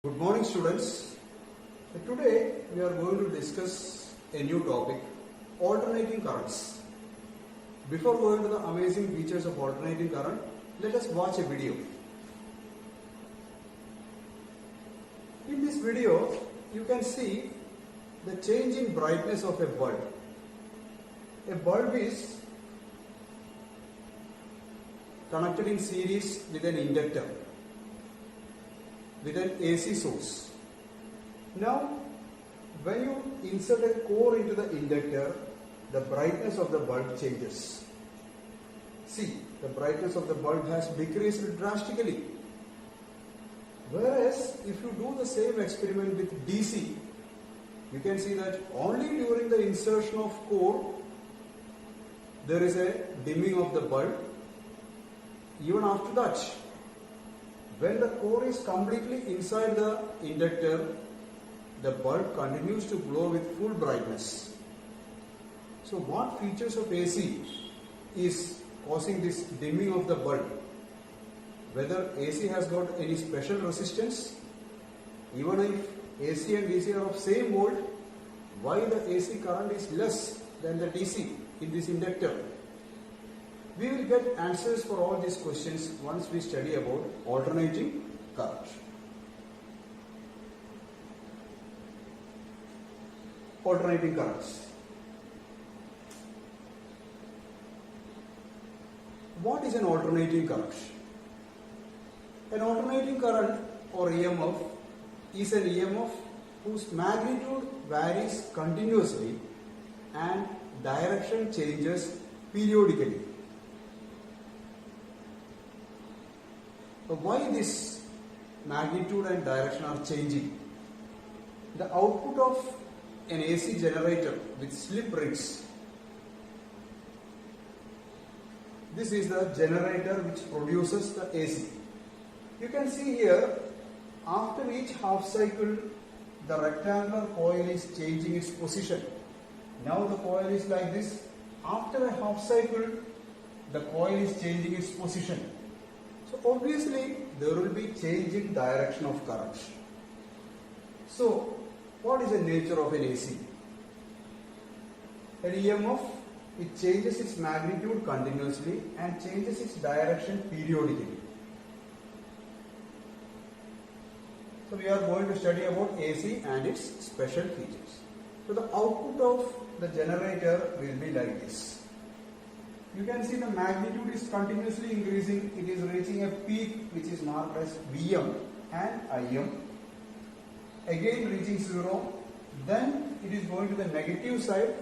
Good morning, students. Today we are going to discuss a new topic, alternating currents. Before going to the amazing features of alternating current, let us watch a video. In this video, you can see the change in brightness of a bulb. A bulb is connected in series with an inductor, with an AC source. Now, when you insert a core into the inductor, the brightness of the bulb changes. See, the brightness of the bulb has decreased drastically. Whereas, if you do the same experiment with DC, you can see that only during the insertion of core, there is a dimming of the bulb. Even after that, when the core is completely inside the inductor, the bulb continues to glow with full brightness. So what features of AC is causing this dimming of the bulb? Whether AC has got any special resistance, even if AC and DC are of same volt, why the AC current is less than the DC in this inductor? We will get answers for all these questions once we study about alternating current. Alternating currents. What is an alternating current? An alternating current or EMF is an EMF whose magnitude varies continuously and direction changes periodically. Why this magnitude and direction are changing? The output of an AC generator with slip rings. This is the generator which produces the AC. You can see here, after each half cycle, the rectangular coil is changing its position. Now the coil is like this. After a half cycle, the coil is changing its position. So obviously there will be change in direction of current. So what is the nature of an AC? An EMF, it changes its magnitude continuously and changes its direction periodically. So we are going to study about AC and its special features. So the output of the generator will be like this. You can see the magnitude is continuously increasing. It is reaching a peak which is marked as Vm and Im. Again reaching 0. Then it is going to the negative side.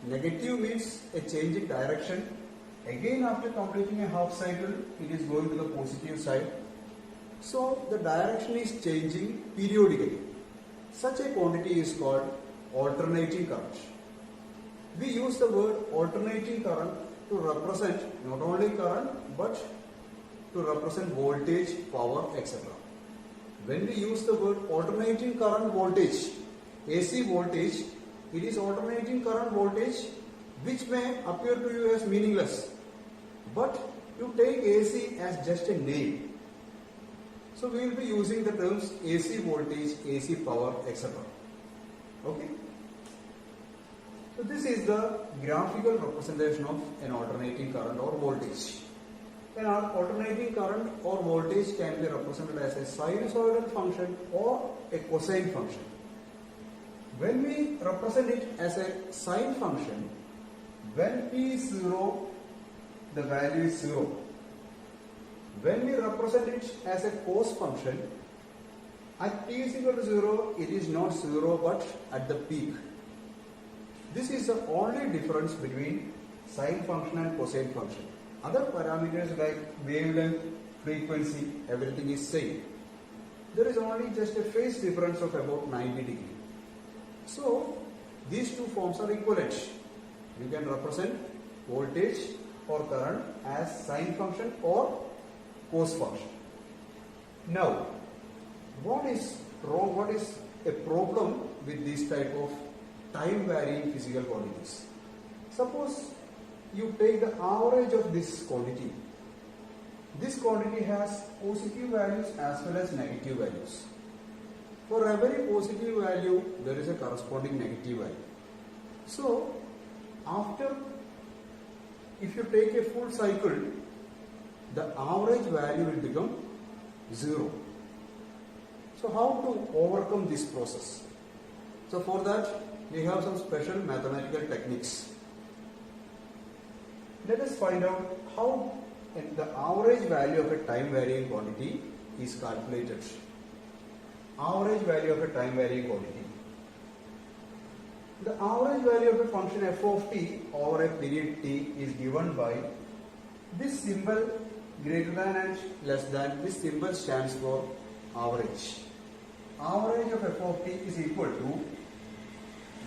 Negative means a change in direction. Again after completing a half cycle, it is going to the positive side. So the direction is changing periodically. Such a quantity is called alternating current. We use the word alternating current to represent not only current but to represent voltage, power, etc. When we use the word alternating current voltage, AC voltage, it is alternating current voltage which may appear to you as meaningless, but you take AC as just a name. So we will be using the terms AC voltage, AC power, etc. Okay? So this is the graphical representation of an alternating current or voltage. An alternating current or voltage can be represented as a sinusoidal function or a cosine function. When we represent it as a sine function, when P is 0, the value is 0. When we represent it as a cos function, at t is equal to 0, it is not 0 but at the peak. This is the only difference between sine function and cosine function. Other parameters like wavelength, frequency, everything is same. There is only just a phase difference of about 90 degrees. So these two forms are equivalent. You can represent voltage or current as sine function or cos function. Now, what is a problem with this type of time varying physical quantities? Suppose you take the average of this quantity. This quantity has positive values as well as negative values. For every positive value, there is a corresponding negative value. So, if you take a full cycle, the average value will become 0. So, how to overcome this process? So, for that, we have some special mathematical techniques. Let us find out how the average value of a time varying quantity is calculated. Average value of a time varying quantity. The average value of a function f of t over a period t is given by this symbol greater than and less than. This symbol stands for average. Average of f of t is equal to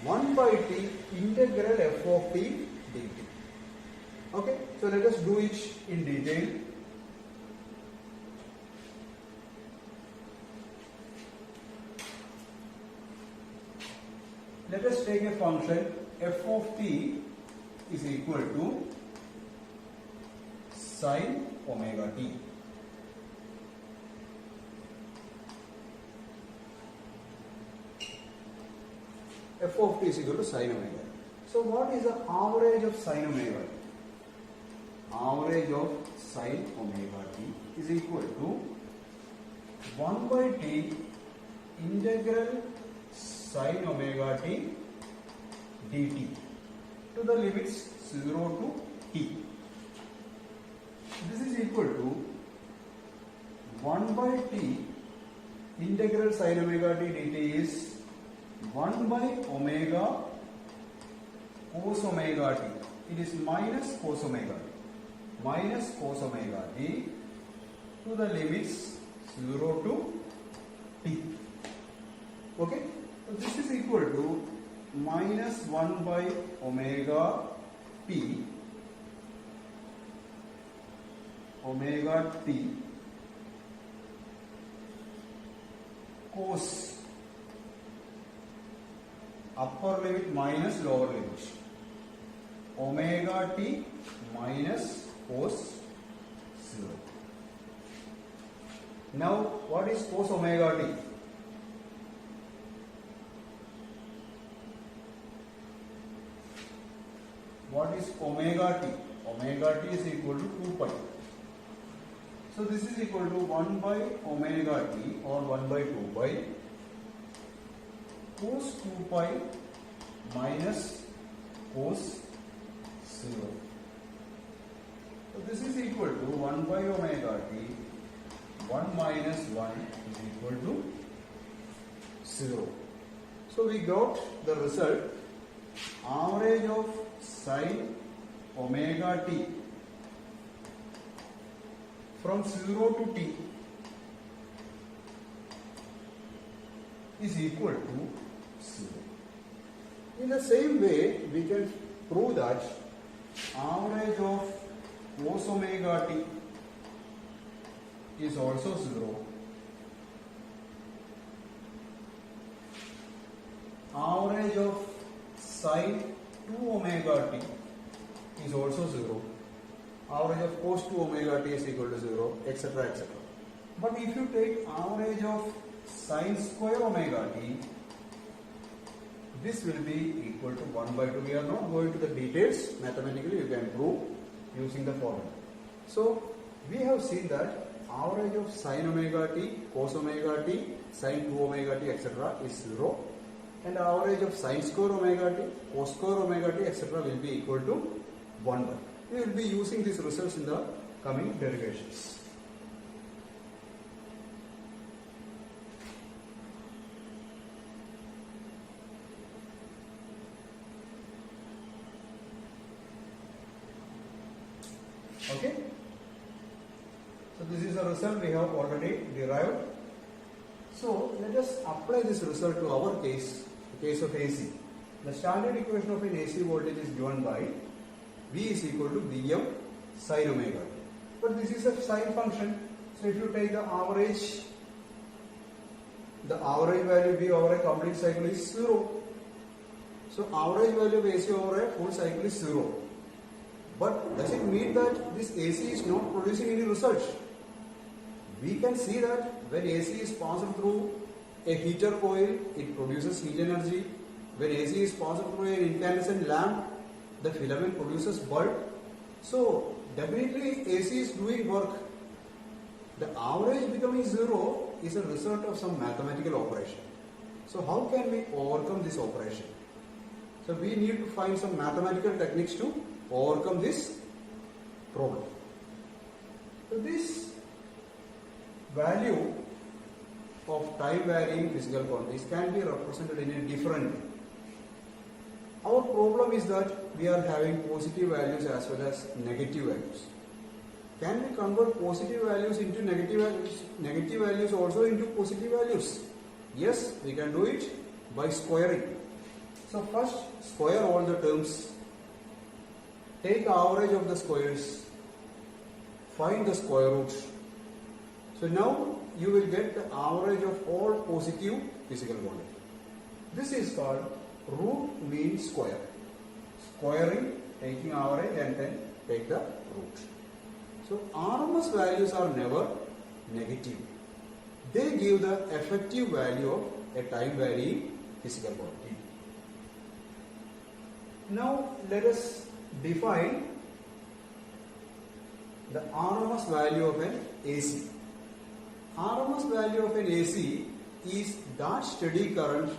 1 by t integral f of t dt. Okay, so let us do it in detail. Let us take a function f of t is equal to sine omega t. F of t is equal to sine omega. So what is the average of sine omega? Average of sine omega t is equal to 1 by t integral sine omega t dt to the limits 0 to t. This is equal to 1 by t integral sine omega t dt is 1 by omega cos omega t. It is minus cos omega t. Minus cos omega t to the limits 0 to t. Okay? So this is equal to minus 1 by omega t cos upper limit minus lower limit omega t minus cos 0. Now what is cos omega t? What is omega t? Omega t is equal to 2 pi. So this is equal to 1 by omega t or 1 by 2 pi cos 2 pi minus cos 0. So this is equal to 1 by omega t, 1 minus 1 is equal to 0. So we got the result, average of sine omega t from 0 to t is equal to 0. In the same way, we can prove that average of cos omega t is also 0. Average of sine 2 omega t is also 0. Average of cos 2 omega t is equal to 0, etc., etc. But if you take average of sine square omega t, this will be equal to 1 by 2. We are not going to the details. Mathematically, you can prove using the formula. So, we have seen that average of sine omega t, cos omega t, sine 2 omega t, etc. is 0. And average of sine square omega t, cos square omega t, etc. will be equal to 1 by. We will be using these results in the coming derivations. Okay? So this is a result we have already derived. So let us apply this result to our case, the case of AC. The standard equation of an AC voltage is given by V is equal to Vm sin omega t. But this is a sine function. So if you take the average value V over a complete cycle is 0. So average value of AC over a full cycle is 0. But does it mean that this AC is not producing any result? We can see that when AC is passed through a heater coil, it produces heat energy. When AC is passed through an incandescent lamp, the filament produces bulb. So definitely AC is doing work. The average becoming zero is a result of some mathematical operation. So how can we overcome this operation? So we need to find some mathematical techniques to overcome this problem. So this value of time varying physical quantities can be represented in a different way. Our problem is that we are having positive values as well as negative values. Can we convert positive values into negative values also into positive values? Yes, we can do it by squaring. So first square all the terms, take average of the squares, find the square root. So now you will get the average of all positive physical quantity. This is called root mean square. Squaring, taking average and then take the root. So RMS values are never negative. They give the effective value of a time varying physical quantity. Now let us define the RMS value of an AC. RMS value of an AC is that steady current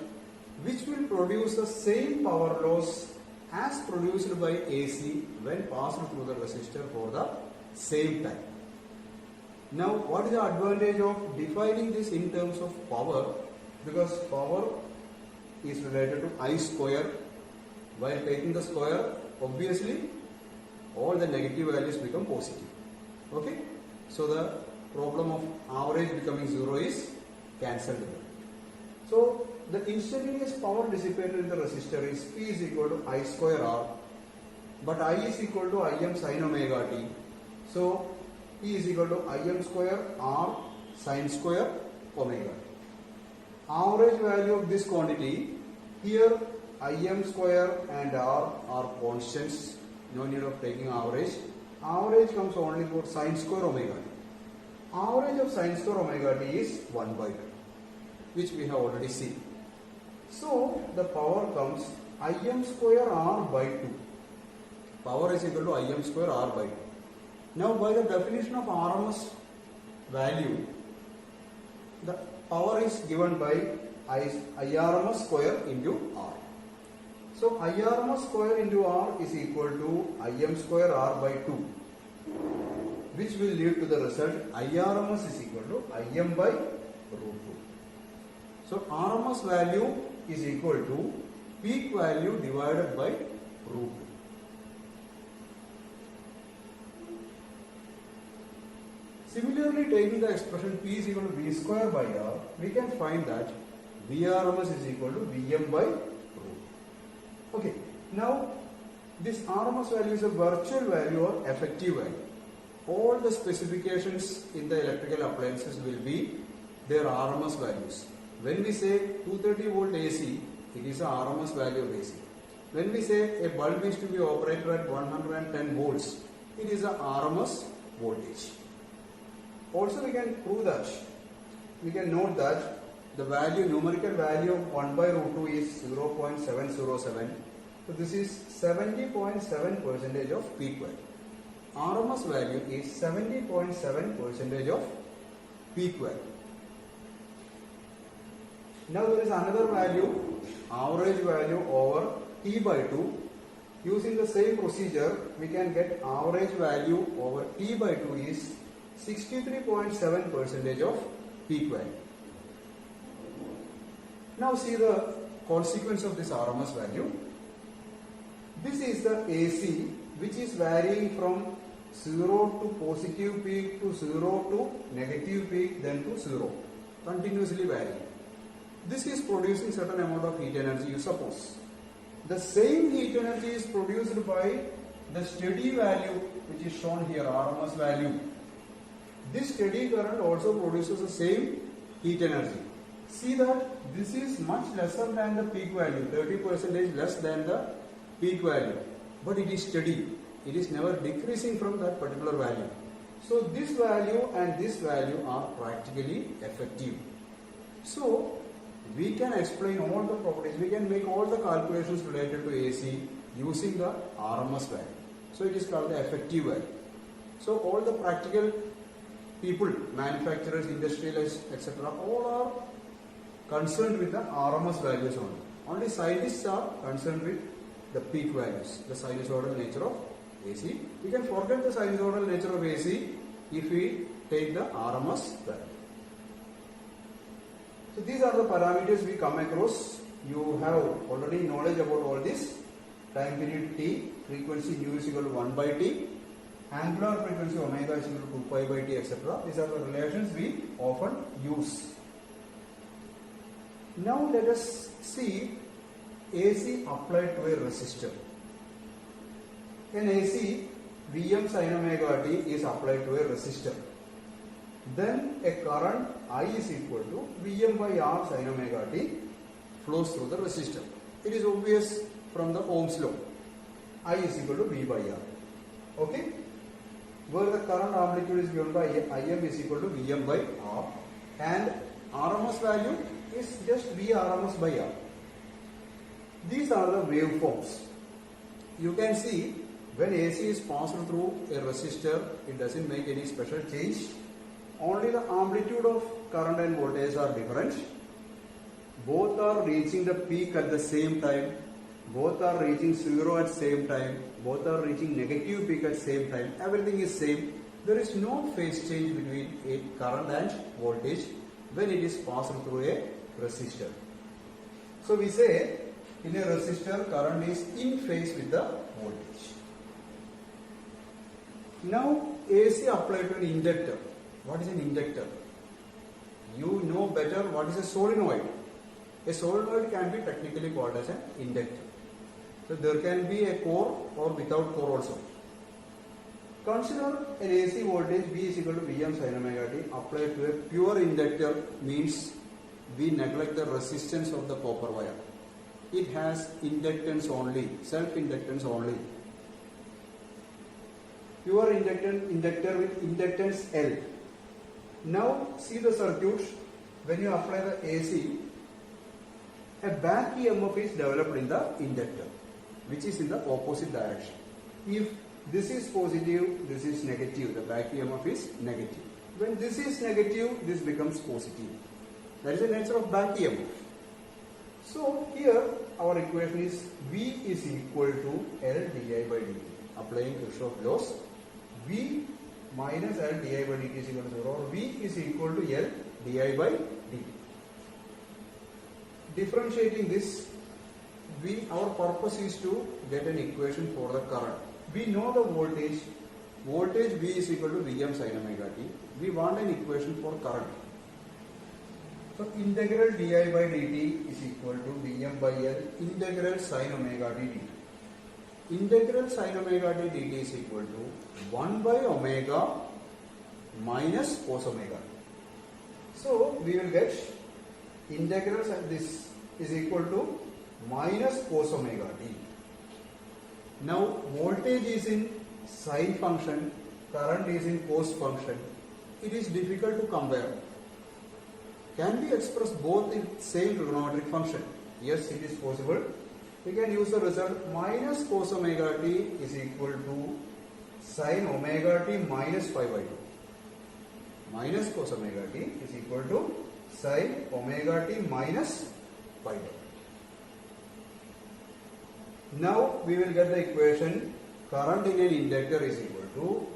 which will produce the same power loss as produced by AC when passed through the resistor for the same time. Now what is the advantage of defining this in terms of power? Because power is related to I square. While taking the square, obviously all the negative values become positive. Okay? So the problem of average becoming zero is cancelled. So the instantaneous power dissipated in the resistor is P is equal to I square R, but I is equal to Im sin omega t. So P is equal to Im square R sin square omega t. Average value of this quantity, here Im square and R are constants, no need of taking average. Average comes only for sin square omega t. Average of sin square omega t is 1 by 2, which we have already seen. So the power comes Im square R by 2. Power is equal to Im square R by 2. Now by the definition of RMS value, the power is given by IRMS square into R. So IRMS square into R is equal to Im square R by 2, which will lead to the result IRMS is equal to Im by root 2. So RMS value is equal to peak value divided by root 2. Similarly, taking the expression P is equal to V square by R, we can find that VRMS is equal to Vm by root. Okay, now this RMS value is a virtual value or effective value. All the specifications in the electrical appliances will be their RMS values. When we say 230 volt AC, it is a RMS value of AC. When we say a bulb is to be operated at 110 volts, it is a RMS voltage. Also we can prove that, we can note that the value, numerical value of 1 by root 2 is 0.707. So this is 70.7% of peak value. RMS value is 70.7% of peak value. Now there is another value, average value over T by 2. Using the same procedure, we can get average value over T by 2 is 63.7% of peak value. Now see the consequence of this RMS value. This is the AC which is varying from 0 to positive peak to 0 to negative peak, then to 0, continuously varying. This is producing certain amount of heat energy, you suppose. The same heat energy is produced by the steady value which is shown here, RMS value. This steady current also produces the same heat energy. See that this is much lesser than the peak value, 30% less than the peak value, but it is steady. It is never decreasing from that particular value. So this value and this value are practically effective. So we can explain all the properties, we can make all the calculations related to AC using the RMS value. So it is called the effective value. So all the practical people, manufacturers, industrialists, etc., all are concerned with the RMS values only. Only scientists are concerned with the peak values, the sinusoidal nature of AC. We can forget the sinusoidal nature of AC if we take the RMS value. So these are the parameters we come across. You have already knowledge about all this. Time period T, frequency nu is equal to 1 by T, angular frequency omega is equal to 2 pi by T, etc. These are the relations we often use. Now let us see AC applied to a resistor. In AC, Vm sin omega t is applied to a resistor. Then a current I is equal to Vm by R sin omega t flows through the resistor. It is obvious from the Ohm's law. I is equal to V by R. Okay? Where the current amplitude is given by Im is equal to Vm by R, and RMS value is just V RMS by R. These are the waveforms. You can see when AC is passed through a resistor, it doesn't make any special change. Only the amplitude of current and voltage are different. Both are reaching the peak at the same time. Both are reaching zero at same time. Both are reaching negative peak at same time. Everything is same. There is no phase change between a current and voltage when it is passed through a resistor. So we say in a resistor current is in phase with the voltage. Now AC applied to an inductor. What is an inductor? You know better what is a solenoid. A solenoid can be technically called as an inductor. So there can be a core or without core also. Consider an AC voltage V is equal to Vm sin omega t applied to a pure inductor, means we neglect the resistance of the copper wire. It has inductance only, self-inductance only. Pure inductor with inductance L. Now see the circuit. When you apply the AC, a back EMF is developed in the inductor, which is in the opposite direction. If this is positive, this is negative, the back EMF is negative. When this is negative, this becomes positive. That is the nature of back EMF. So here our equation is V is equal to L di by dt. Applying Kirchhoff laws, V minus L di by dt is equal to 0, or V is equal to L di by dt. Differentiating this, our purpose is to get an equation for the current. We know the voltage. Voltage V is equal to Vm sin omega t. We want an equation for current. So integral di by dt is equal to Vm by L integral sin omega t dt. Integral sin omega t dt is equal to 1 by omega minus cos omega. So we will get integral, this is equal to minus cos omega t. Now voltage is in sine function, current is in cos function. It is difficult to compare. Can we express both in same trigonometric function? Yes, it is possible. We can use the result minus cos omega t is equal to sin omega t minus pi by 2. Minus cos omega t is equal to sin omega t minus pi by 2. Now we will get the equation current in an inductor is equal to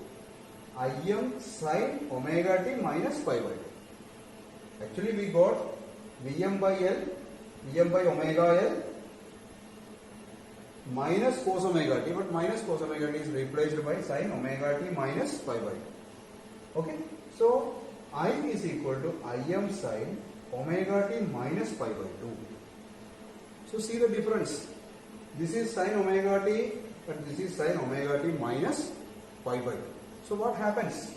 Im sin omega t minus pi by 2. Actually we got Vm by L, Vm by omega L minus cos omega t, but minus cos omega t is replaced by sin omega t minus pi by 2. Okay, so I is equal to Im sin omega t minus pi by 2. So see the difference. This is sin omega t, but this is sin omega t minus pi by 2. So what happens?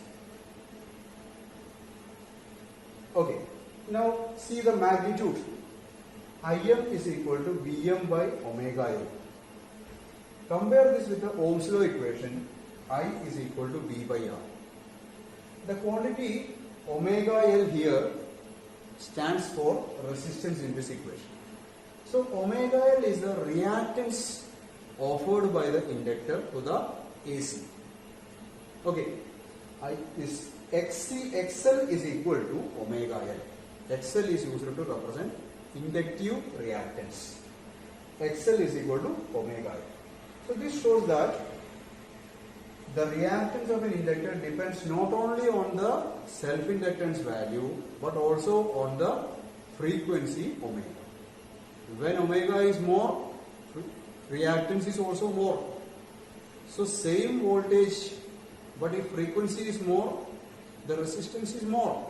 Okay, now see the magnitude. Im is equal to Vm by omega L. Compare this with the Ohm's law equation. I is equal to V by R. The quantity omega L here stands for resistance in this equation. So omega L is the reactance offered by the inductor to the AC. Okay, this XL is equal to omega L. XL is used to represent inductive reactance. XL is equal to omega L. So this shows that the reactance of an inductor depends not only on the self-inductance value but also on the frequency omega. When omega is more, reactance is also more. So same voltage, but if frequency is more, the resistance is more.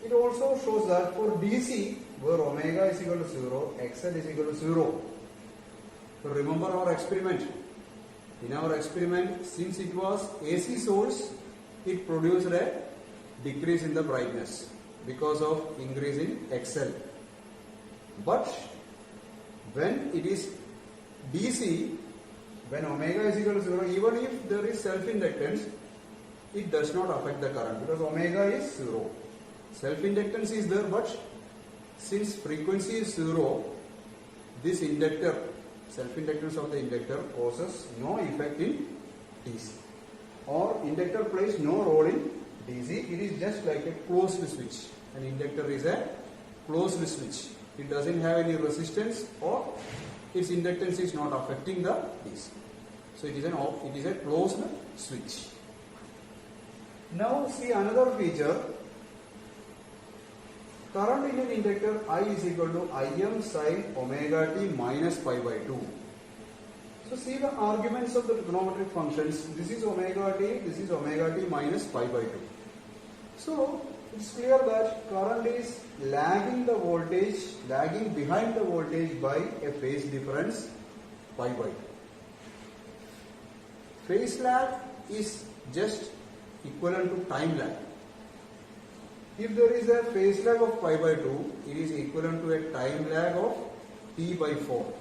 It also shows that for DC, where omega is equal to 0, XL is equal to 0. So remember our experiment. In our experiment, since it was AC source, it produced a decrease in the brightness because of increase in XL. But when it is DC, when omega is equal to 0, even if there is self-inductance, it does not affect the current because omega is 0. Self-inductance is there, but since frequency is 0, this inductor, self-inductance of the inductor causes no effect in DC. Or inductor plays no role in DC, it is just like a closed switch. An inductor is a closed switch. It doesn't have any resistance or its inductance is not affecting the DC. So it is a closed switch. Now see another feature. Current in an inductor I is equal to Im sin omega t minus pi by 2. So see the arguments of the trigonometric functions. This is omega t minus pi by 2. So it's clear that current is lagging behind the voltage by a phase difference pi by 2. Phase lag is just equivalent to time lag. If there is a phase lag of pi by 2, it is equivalent to a time lag of t by 4.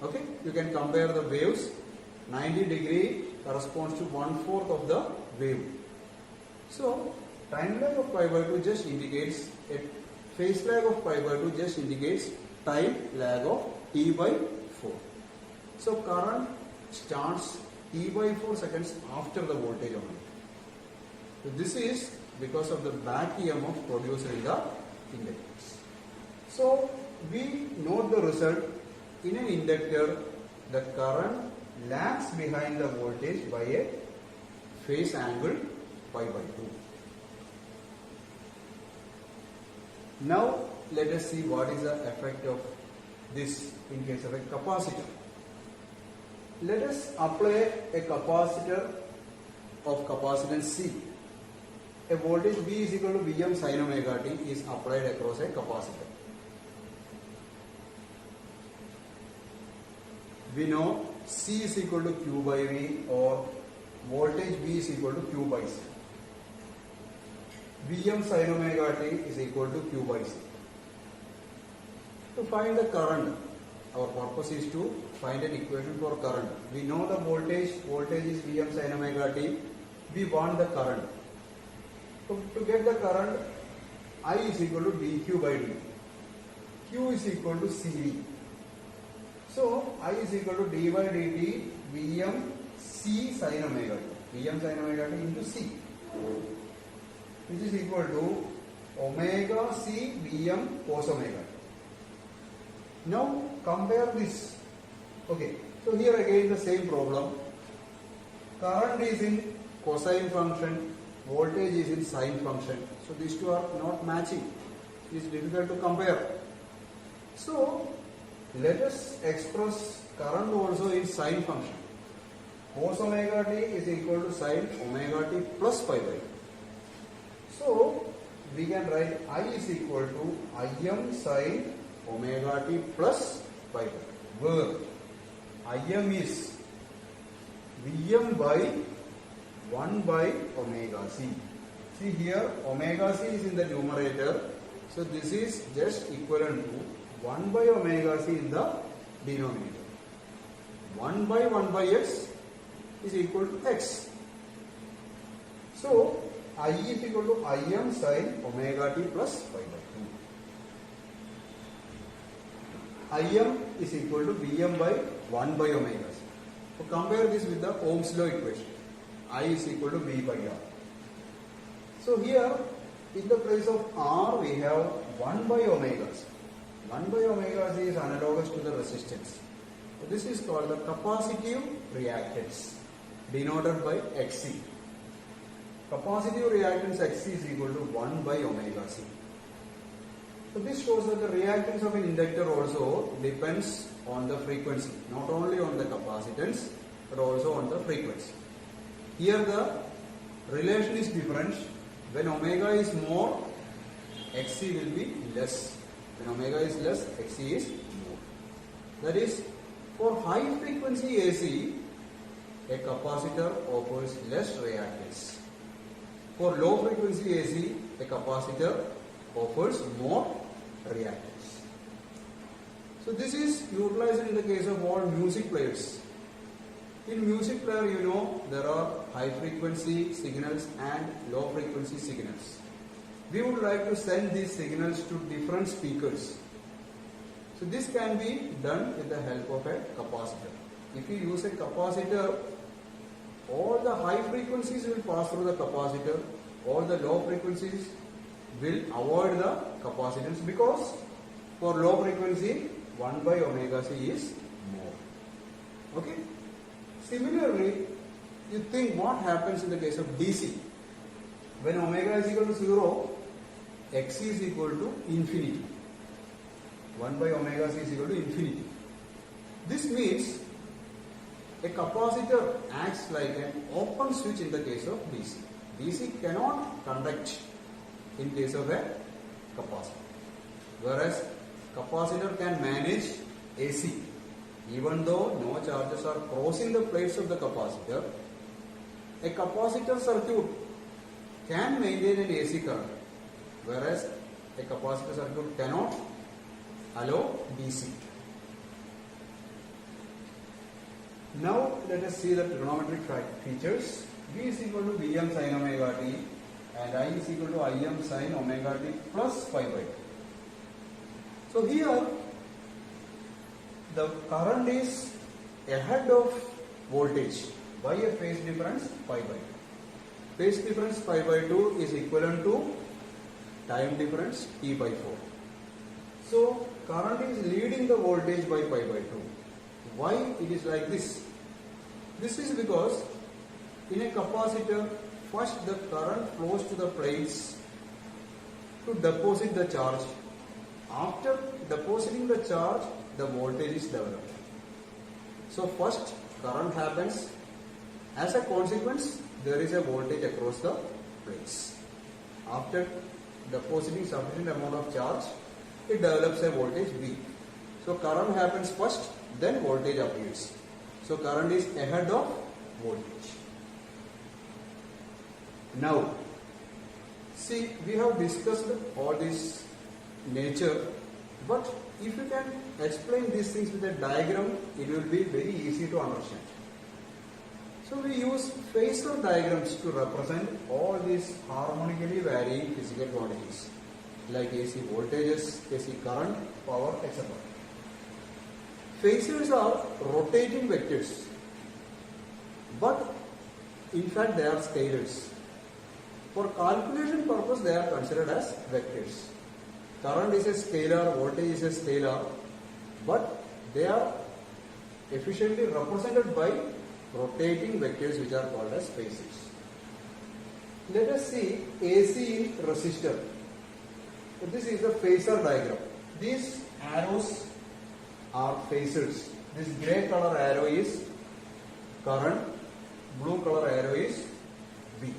Okay, you can compare the waves. 90 degree corresponds to 1/4 of the wave. So time lag of pi by 2 just indicates a phase lag of pi by 2 just indicates time lag of t by 4. So current starts t by 4 seconds after the voltage omega. So this is because of the back EMF produced in the inductors. So we note the result. In an inductor, the current lags behind the voltage by a phase angle pi by 2. Now let us see what is the effect of this in case of a capacitor. Let us apply a capacitor of capacitance C. A voltage V is equal to Vm sin omega t is applied across a capacitor. We know C is equal to Q by V or voltage V is equal to Q by C. Vm sin omega t is equal to Q by C. To find the current, our purpose is to find an equation for current. We know the voltage is Vm sin omega t. We want the current. So to get the current, I is equal to dq by dt. Q is equal to Cv. So I is equal to d by dt Vm C sin omega t. Vm sin omega t into C, which is equal to omega C Vm cos omega t. Now compare this. Okay, so here again the same problem. Current is in cosine function, voltage is in sine function. So these two are not matching. It is difficult to compare. So let us express current also in sine function. Cos omega t is equal to sine omega t plus pi by 2. So we can write I is equal to Im sin omega t plus pi by 2, where Im is Vm by 1 by omega c. See here omega c is in the numerator. So this is just equivalent to 1 by omega c in the denominator. 1 by x is equal to x. So I is equal to Im sin omega t plus pi by 2. Im is equal to Vm by 1 by omega c. So compare this with the Ohm's law equation. I is equal to V by R. So here in the place of R we have 1 by omega c. 1 by omega c is analogous to the resistance. So this is called the capacitive reactance, denoted by Xc. Capacitive reactance Xc is equal to 1 by omega c. So this shows that the reactance of an inductor also depends on the frequency, not only on the capacitance but also on the frequency. Here the relation is different. When omega is more, Xc will be less. When omega is less, Xc is more. That is, for high frequency AC, a capacitor offers less reactance. For low frequency AC, a capacitor offers more reactance. So this is utilized in the case of all music players. In music player, you know, there are high frequency signals and low frequency signals. We would like to send these signals to different speakers. So this can be done with the help of a capacitor. If you use a capacitor, all the high frequencies will pass through the capacitor, all the low frequencies will avoid the capacitance, because for low frequency 1 by omega c is more. Okay? Similarly, you think what happens in the case of DC. When omega is equal to 0, Xc is equal to infinity. 1 by omega c is equal to infinity. This means a capacitor acts like an open switch in the case of DC. DC cannot conduct in case of a capacitor. Whereas capacitor can manage AC. Even though no charges are crossing the plates of the capacitor, a capacitor circuit can maintain an AC current, whereas a capacitor circuit cannot allow DC. Now let us see the trigonometric features. V is equal to Vm sin omega t and I is equal to Im sin omega t plus pi by 2. So here the current is ahead of voltage by a phase difference pi by 2. Phase difference pi by 2 is equivalent to time difference t by 4. So current is leading the voltage by pi by 2. Why it is like this? This is because in a capacitor, first the current flows to the plates to deposit the charge. After depositing the charge, the voltage is developed. So first current happens. As a consequence, there is a voltage across the plates. After depositing sufficient amount of charge, it develops a voltage V. So current happens first, then voltage appears. So current is ahead of voltage. Now, see, we have discussed all this nature, but if you can explain these things with a diagram, it will be very easy to understand. So we use phasor diagrams to represent all these harmonically varying physical quantities like AC voltages, AC current, power, etc. Phasors are rotating vectors, but in fact they are scalars. For calculation purpose, they are considered as vectors. Current is a scalar, voltage is a scalar, but they are efficiently represented by rotating vectors which are called as phasors. Let us see AC in resistor. So this is the phasor diagram. These arrows are phasors. This grey color arrow is current, blue color arrow is V.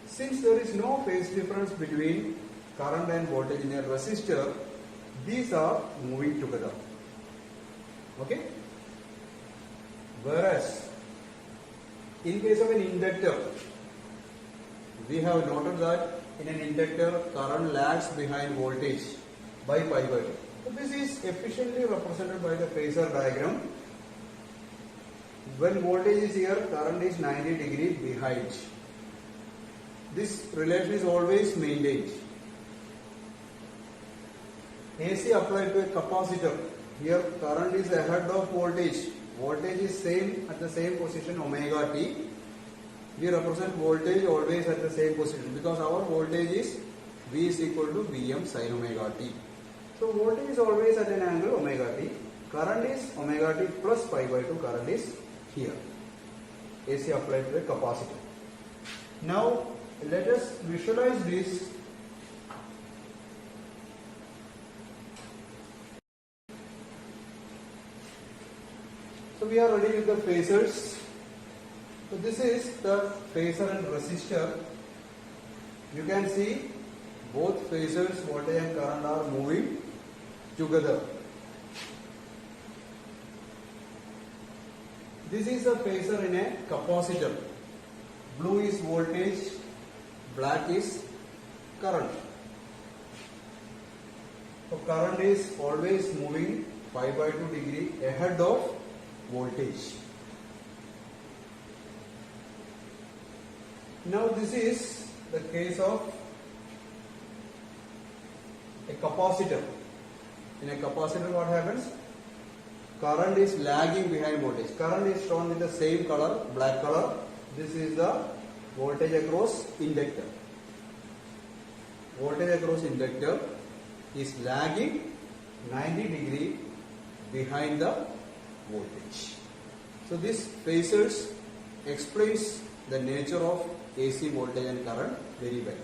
Since there is no phase difference between current and voltage in a resistor, these are moving together. Okay? Whereas in case of an inductor, we have noted that in an inductor current lags behind voltage by pi by 2. So this is efficiently represented by the phasor diagram. When voltage is here, current is 90 degree behind. this relation is always maintained. AC applied to a capacitor. Here current is ahead of voltage. Voltage is same at the same position omega t. We represent voltage always at the same position because our voltage is V is equal to Vm sin omega t. So voltage is always at an angle omega t. Current is omega t plus pi by 2. Current is here. AC applied to a capacitor. Now let us visualize this. So we are ready with the phasors. So this is the phasor and resistor. You can see both phasors, voltage and current, are moving together. This is a phasor in a capacitor. Blue is voltage, black is current. So current is always moving pi by 2 degree ahead of voltage. Now this is the case of a capacitor. In a capacitor what happens? Current is lagging behind voltage. Current is shown with the same color, black color. This is the voltage across inductor. Voltage across inductor is lagging 90 degree behind the voltage. So this phasors explains the nature of AC voltage and current very well.